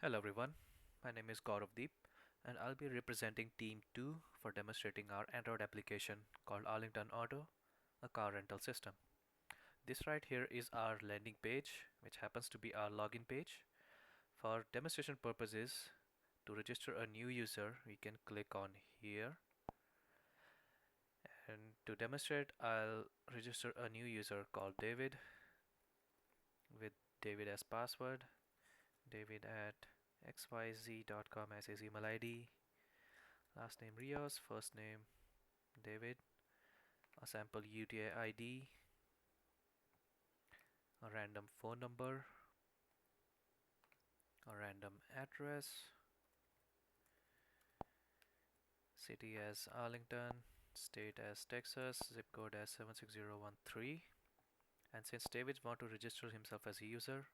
Hello everyone, my name is Gaurav Deep and I'll be representing Team 2 for demonstrating our Android application called Arlington Auto, a car rental system. This right here is our landing page, which happens to be our login page. For demonstration purposes, to register a new user, we can click on here, and to demonstrate, I'll register a new user called David with David as password, David at xyz.com as his email ID, last name Rios, first name David, a sample UTI ID, a random phone number, a random address, city as Arlington, state as Texas, zip code as 76013. And since David wants to register himself as a user,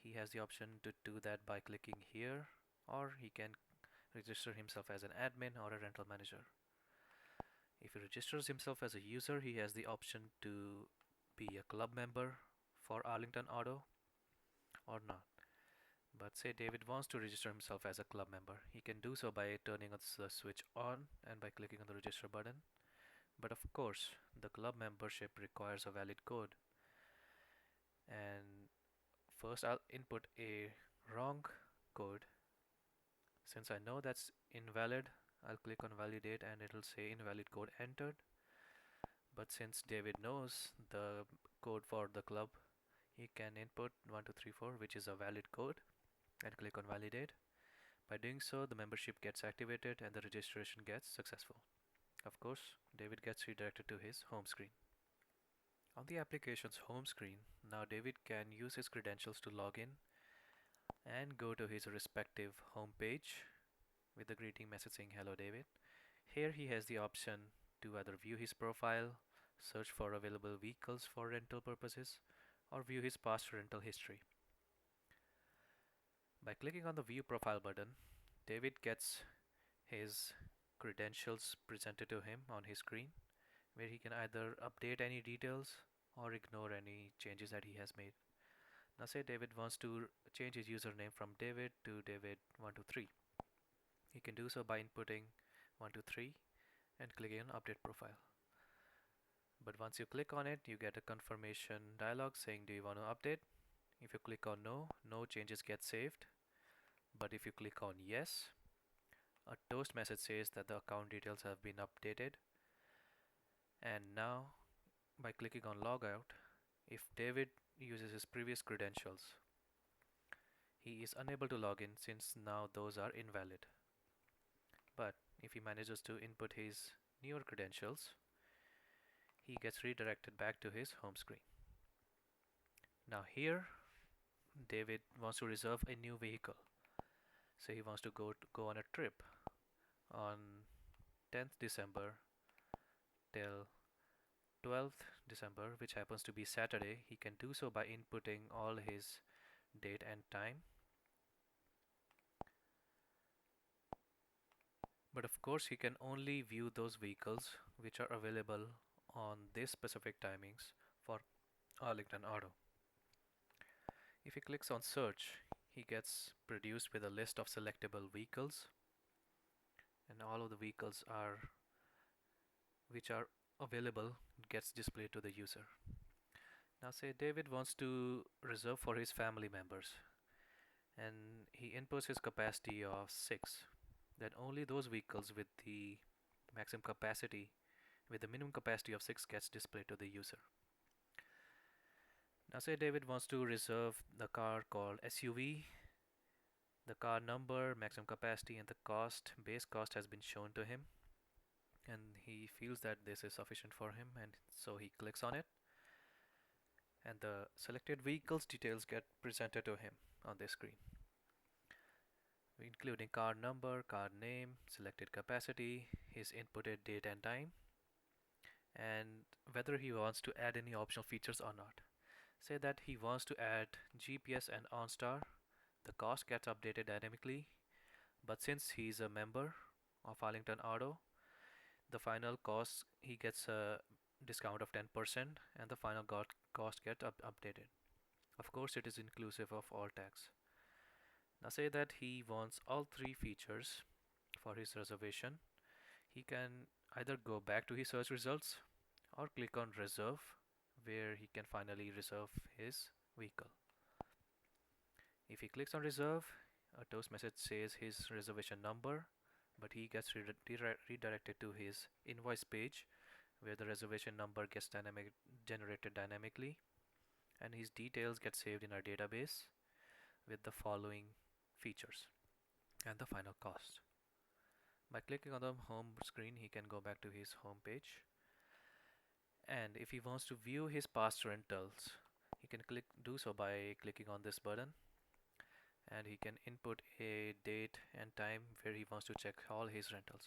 he has the option to do that by clicking here, or he can register himself as an admin or a rental manager. If he registers himself as a user, he has the option to be a club member for Arlington Auto or not. But say David wants to register himself as a club member. He can do so by turning the switch on and by clicking on the register button. But of course, the club membership requires a valid code. And first I'll input a wrong code. Since I know that's invalid, I'll click on validate and it'll say invalid code entered. But since David knows the code for the club, he can input 1234, which is a valid code, and click on validate. By doing so, the membership gets activated and the registration gets successful. Of course, David gets redirected to his home screen. On the application's home screen, now David can use his credentials to log in and go to his respective home page with the greeting message saying hello David. Here he has the option to either view his profile, search for available vehicles for rental purposes, or view his past rental history. By clicking on the view profile button, David gets his credentials presented to him on his screen, where he can either update any details or ignore any changes that he has made. Now say David wants to change his username from David to David123. He can do so by inputting 123 and clicking on update profile. But once you click on it, you get a confirmation dialog saying do you want to update? If you click on no, no changes get saved. But if you click on yes, a toast message says that the account details have been updated. And now, by clicking on logout, if David uses his previous credentials, he is unable to log in since now those are invalid. But if he manages to input his newer credentials, he gets redirected back to his home screen. Now here, David wants to reserve a new vehicle. So he wants to go on a trip on 10th December till 12th December, which happens to be Saturday. He can do so by inputting all his date and time. But of course, he can only view those vehicles which are available on this specific timings for Arlington Auto. If he clicks on search, he gets produced with a list of selectable vehicles, and all of the vehicles are which are available gets displayed to the user. Now say David wants to reserve for his family members and he inputs his capacity of 6. Then only those vehicles with the maximum capacity with the minimum capacity of 6 gets displayed to the user. Now say David wants to reserve the car called SUV. The car number, maximum capacity and the cost, base cost has been shown to him, and he feels that this is sufficient for him, and so he clicks on it and the selected vehicles details get presented to him on the screen, including car number, car name, selected capacity, his inputted date and time, and whether he wants to add any optional features or not. Say that he wants to add GPS and OnStar. The cost gets updated dynamically, but since he's a member of Arlington Auto, the final cost he gets a discount of 10% and the final cost gets updated. Of course, it is inclusive of all tax. Now say that he wants all three features for his reservation. He can either go back to his search results or click on reserve, where he can finally reserve his vehicle. If he clicks on reserve, a toast message says his reservation number, but he gets redirected to his invoice page where the reservation number gets generated dynamically, and his details get saved in our database with the following features and the final cost. By clicking on the home screen, he can go back to his home page, and if he wants to view his past rentals, he can do so by clicking on this button, and he can input a date and time where he wants to check all his rentals.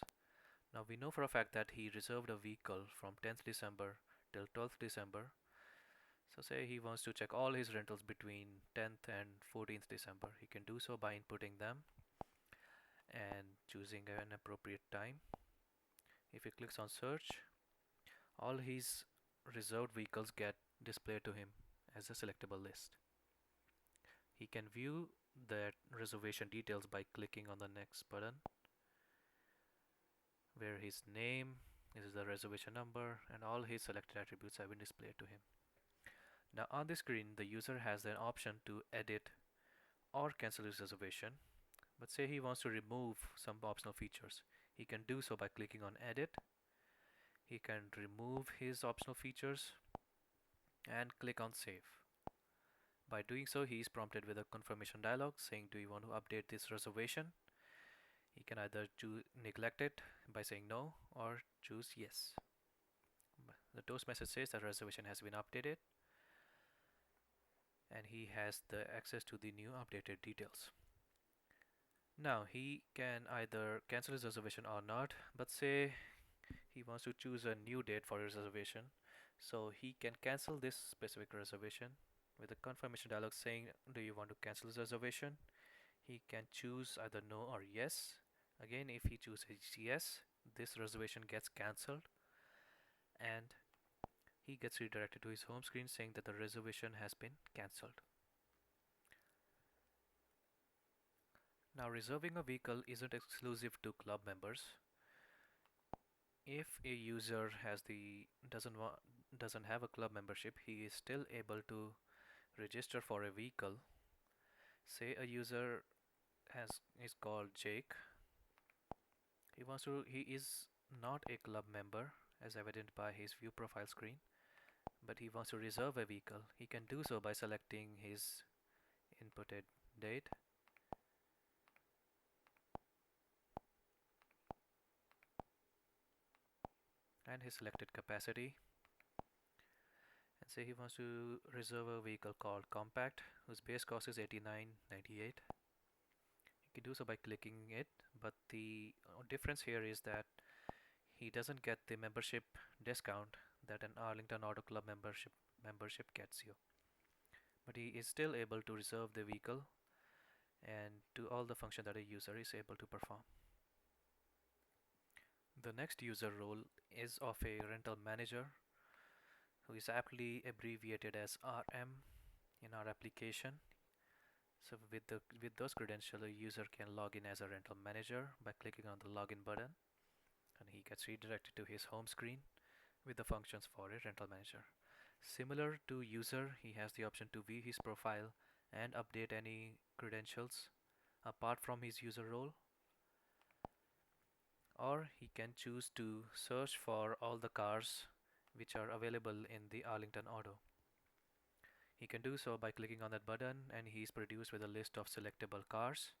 Now we know for a fact that he reserved a vehicle from 10th December till 12th December. So say he wants to check all his rentals between 10th and 14th December. He can do so by inputting them and choosing an appropriate time. If he clicks on search, all his reserved vehicles get displayed to him as a selectable list. He can view that reservation details by clicking on the next button, where his name, this is the reservation number, and all his selected attributes have been displayed to him. Now on the screen, the user has an option to edit or cancel his reservation, but say he wants to remove some optional features. He can do so by clicking on edit. He can remove his optional features and click on save. By doing so, he is prompted with a confirmation dialog saying, do you want to update this reservation? He can either neglect it by saying no or choose yes. The toast message says that reservation has been updated, and he has the access to the new updated details. Now he can either cancel his reservation or not, but say he wants to choose a new date for his reservation, so he can cancel this specific reservation with a confirmation dialog saying, do you want to cancel his reservation? He can choose either no or yes. Again, if he chooses yes, this reservation gets cancelled, and he gets redirected to his home screen saying that the reservation has been cancelled. Now reserving a vehicle isn't exclusive to club members. If a user doesn't have a club membership, he is still able to register for a vehicle. Say a user is called Jake. He is not a club member as evident by his view profile screen, but he wants to reserve a vehicle. He can do so by selecting his inputted date and his selected capacity, and say he wants to reserve a vehicle called Compact whose base cost is $89.98. He can do so by clicking it, but the difference here is that he doesn't get the membership discount that an Arlington Auto Club membership gets you, but he is still able to reserve the vehicle and do all the function that a user is able to perform. The next user role is of a rental manager, who is aptly abbreviated as RM in our application. So with those credentials, a user can log in as a rental manager by clicking on the login button, and he gets redirected to his home screen with the functions for a rental manager. Similar to user, he has the option to view his profile and update any credentials apart from his user role, or he can choose to search for all the cars which are available in the Arlington Auto. He can do so by clicking on that button, and he is produced with a list of selectable cars,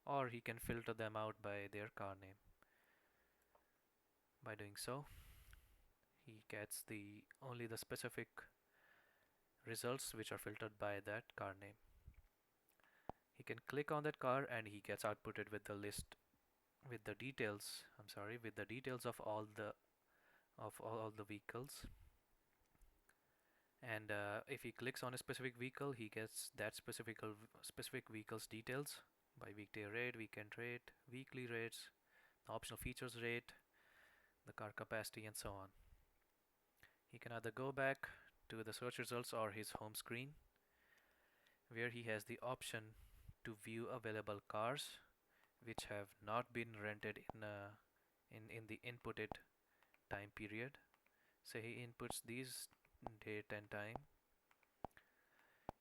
or he can filter them out by their car name. By doing so, he gets only the specific results which are filtered by that car name. He can click on that car and he gets outputted with the list with the details of all the vehicles, and if he clicks on a specific vehicle, he gets that specific vehicle's details by weekday rate, weekend rate, weekly rates, optional features rate, the car capacity, and so on. He can either go back to the search results or his home screen, where he has the option to view available cars which have not been rented in the inputted time period. Say he inputs these date and time,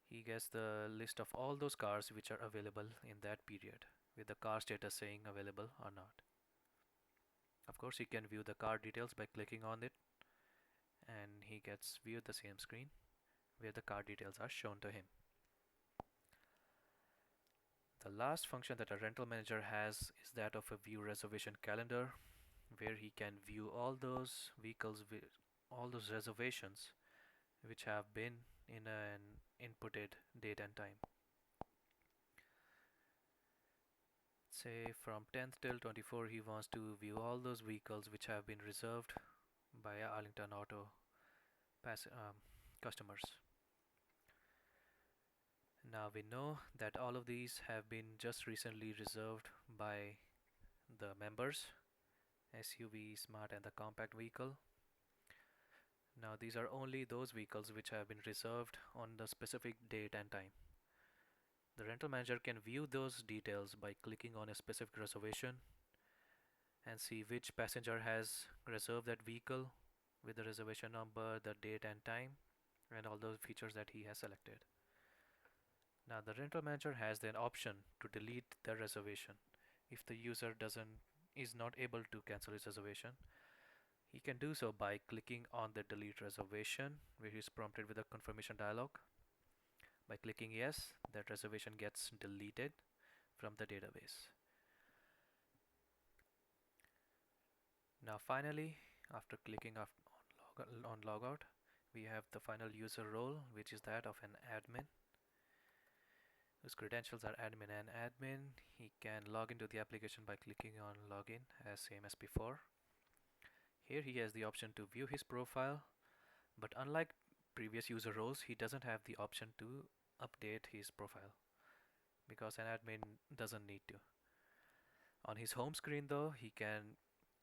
he gets the list of all those cars which are available in that period with the car status saying available or not. Of course, he can view the car details by clicking on it, and he gets viewed the same screen where the car details are shown to him. The last function that a rental manager has is that of a view reservation calendar, where he can view all those vehicles, all those reservations which have been in an inputted date and time. Say from 10th till 24, he wants to view all those vehicles which have been reserved by Arlington Auto customers. Now we know that all of these have been just recently reserved by the members, SUV, Smart and the compact vehicle. Now these are only those vehicles which have been reserved on the specific date and time. The rental manager can view those details by clicking on a specific reservation and see which passenger has reserved that vehicle with the reservation number, the date and time, and all those features that he has selected. Now the rental manager has the option to delete the reservation. If the user is not able to cancel his reservation, he can do so by clicking on the delete reservation, where he is prompted with a confirmation dialog. By clicking yes, that reservation gets deleted from the database. Now finally, after clicking on logout, we have the final user role, which is that of an admin, whose credentials are admin and admin. He can log into the application by clicking on login, as same as before. Here he has the option to view his profile, but unlike previous user roles, he doesn't have the option to update his profile because an admin doesn't need to. On his home screen though, he can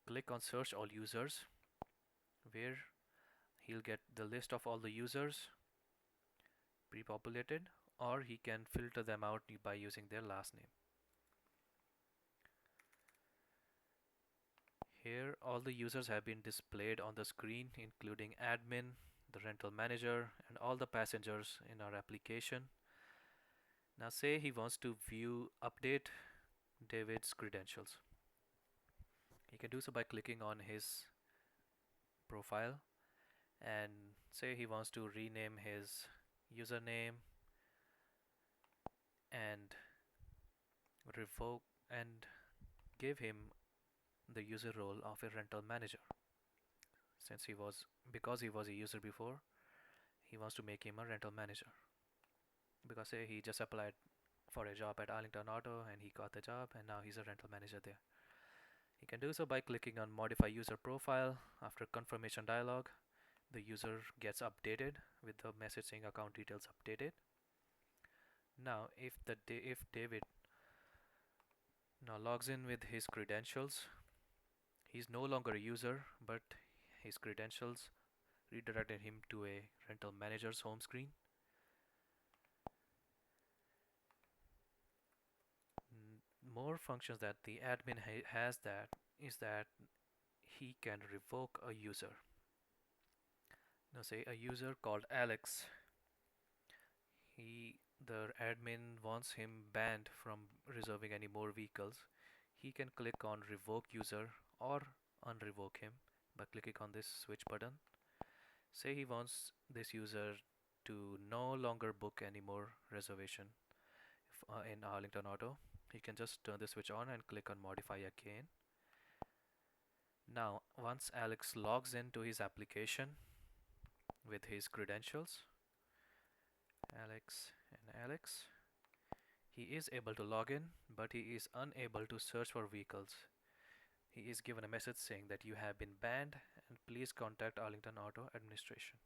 click on search all users, where he'll get the list of all the users pre-populated, or he can filter them out by using their last name. Here all the users have been displayed on the screen, including admin, the rental manager, and all the passengers in our application. Now say he wants to update David's credentials. He can do so by clicking on his profile, and say he wants to rename his username and revoke and give him the user role of a rental manager. Because he was a user before, he wants to make him a rental manager. Because say he just applied for a job at Arlington Auto and he got the job, and now he's a rental manager there. He can do so by clicking on modify user profile. After confirmation dialog, the user gets updated with the message saying account details updated. Now if David now logs in with his credentials, he's no longer a user, but his credentials redirected him to a rental manager's home screen. More functions that the admin has is that he can revoke a user. Now say a user called Alex, the admin wants him banned from reserving any more vehicles. He can click on revoke user or unrevoke him by clicking on this switch button. Say he wants this user to no longer book any more reservation in Arlington Auto. He can just turn the switch on and click on modify again. Now once Alex logs into his application with his credentials, Alex, he is able to log in, but he is unable to search for vehicles. He is given a message saying that you have been banned and please contact Arlington Auto administration.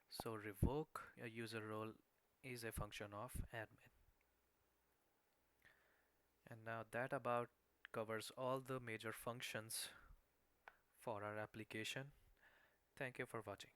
So revoke a user role is a function of admin. And now that about covers all the major functions for our application. Thank you for watching.